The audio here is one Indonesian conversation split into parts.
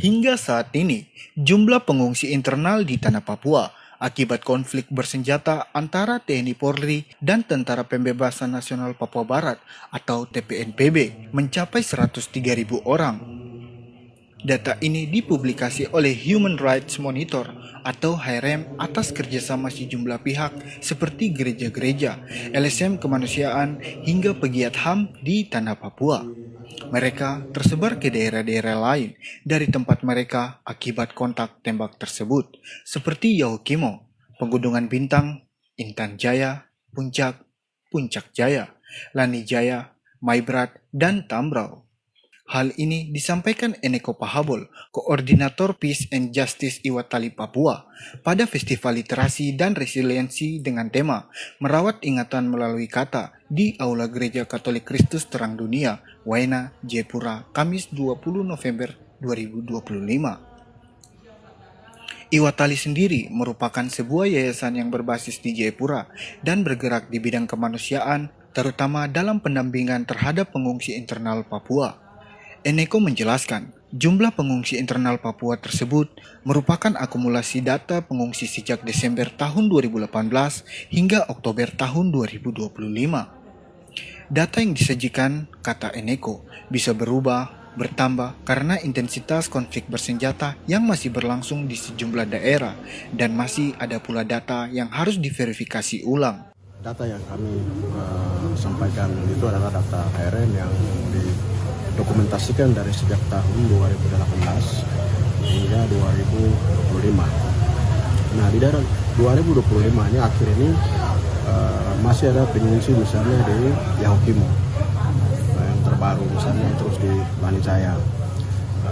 Hingga saat ini, jumlah pengungsi internal di tanah Papua akibat konflik bersenjata antara TNI Polri dan Tentara Pembebasan Nasional Papua Barat atau TPNPB mencapai 103.000 orang. Data ini dipublikasi oleh Human Rights Monitor atau HRM atas kerjasama sejumlah pihak seperti gereja-gereja, LSM kemanusiaan, hingga pegiat HAM di tanah Papua. Mereka tersebar ke daerah-daerah lain dari tempat mereka akibat kontak tembak tersebut, seperti Yahukimo, Pegunungan Bintang, Intan Jaya, Puncak, Puncak Jaya, Lani Jaya, Maibrat, dan Tambrau. Hal ini disampaikan Eneko Pahabol, Koordinator Peace and Justice Iwatali Papua, pada Festival Literasi dan Resiliensi dengan tema Merawat Ingatan Melalui Kata di Aula Gereja Katolik Kristus Terang Dunia, Waena, Jayapura, Kamis 20 November 2025. Iwatali sendiri merupakan sebuah yayasan yang berbasis di Jayapura dan bergerak di bidang kemanusiaan, terutama dalam pendampingan terhadap pengungsi internal Papua. Eneko menjelaskan, jumlah pengungsi internal Papua tersebut merupakan akumulasi data pengungsi sejak Desember tahun 2018 hingga Oktober tahun 2025. Data yang disajikan, kata Eneko, bisa berubah, bertambah karena intensitas konflik bersenjata yang masih berlangsung di sejumlah daerah dan masih ada pula data yang harus diverifikasi ulang. Data yang kami sampaikan itu adalah data HRM yang didokumentasikan dari sejak tahun 2018 hingga 2025. Nah, di daerah 2025 ini akhir ini masih ada pengungsi misalnya di Yahukimo yang terbaru, misalnya terus di Lani Jaya,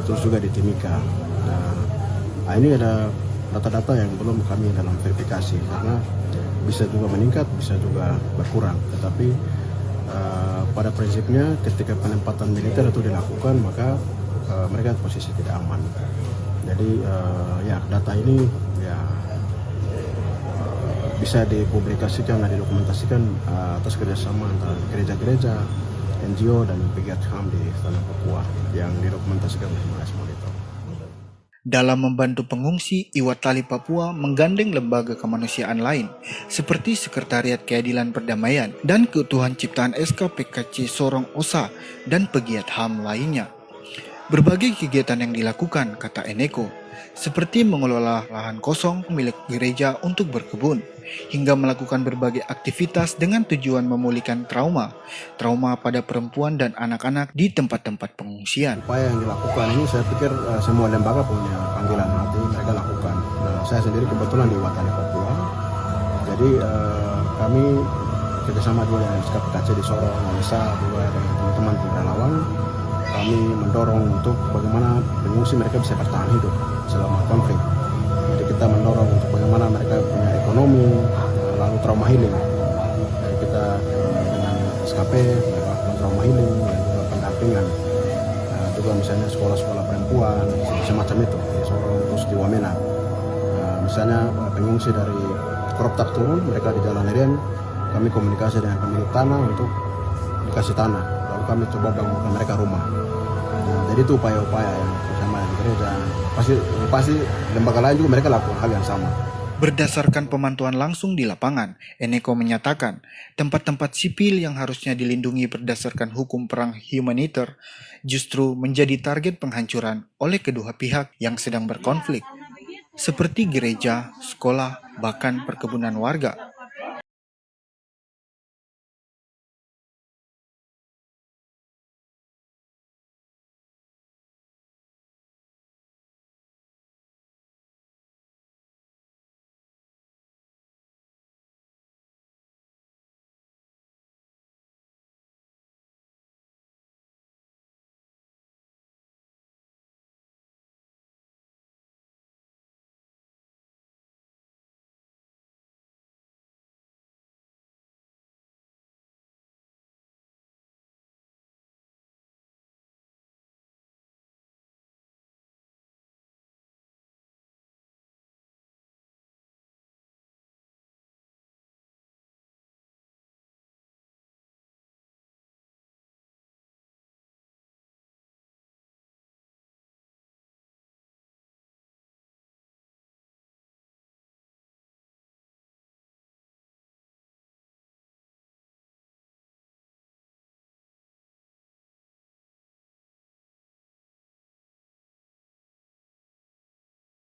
terus juga di Timika. Nah, ini ada data-data yang belum kami dalam verifikasi karena bisa juga meningkat, bisa juga berkurang. Tetapi pada prinsipnya ketika penempatan militer itu dilakukan maka mereka posisi tidak aman. Jadi ya data ini ya bisa dipublikasikan dan didokumentasikan atas kerjasama antara gereja-gereja, NGO dan pegiat HAM di tanah Papua yang didokumentasikan oleh Human Rights Monitor. Dalam membantu pengungsi, Iwatali Papua menggandeng lembaga kemanusiaan lain seperti Sekretariat Keadilan Perdamaian dan Keutuhan Ciptaan SKPKC Sorong Osa dan pegiat HAM lainnya. Berbagai kegiatan yang dilakukan, kata Eneko, seperti mengelola lahan kosong milik gereja untuk berkebun, hingga melakukan berbagai aktivitas dengan tujuan memulihkan trauma pada perempuan dan anak-anak di tempat-tempat pengungsian. Upaya yang dilakukan ini saya pikir semua lembaga punya panggilan hati mereka lakukan. Nah, saya sendiri kebetulan di Iwatali Papua, jadi kami kerjasama juga dengan SKPKC di Sorong, Malaysia, juga dengan teman-teman relawan. Kami mendorong untuk bagaimana pengungsi mereka bisa bertahan hidup selama konflik. Jadi kita mendorong untuk bagaimana mereka punya ekonomi, lalu trauma healing. Jadi kita dengan SKP melakukan trauma healing dan juga pendampingan. Juga misalnya sekolah-sekolah perempuan, semacam itu di Sorong, terus di Wamena. Misalnya pengungsi dari Koroptak turun, mereka di Jalan Irian, kami komunikasi dengan pemilik tanah untuk dikasih tanah. Lalu kami coba bangunkan mereka rumah. Jadi itu upaya-upaya yang bersama dengan gereja. Pasti lembaga lain juga mereka lakukan hal yang sama. Berdasarkan pemantauan langsung di lapangan, Eneko menyatakan tempat-tempat sipil yang harusnya dilindungi berdasarkan hukum perang humaniter justru menjadi target penghancuran oleh kedua pihak yang sedang berkonflik, seperti gereja, sekolah, bahkan perkebunan warga.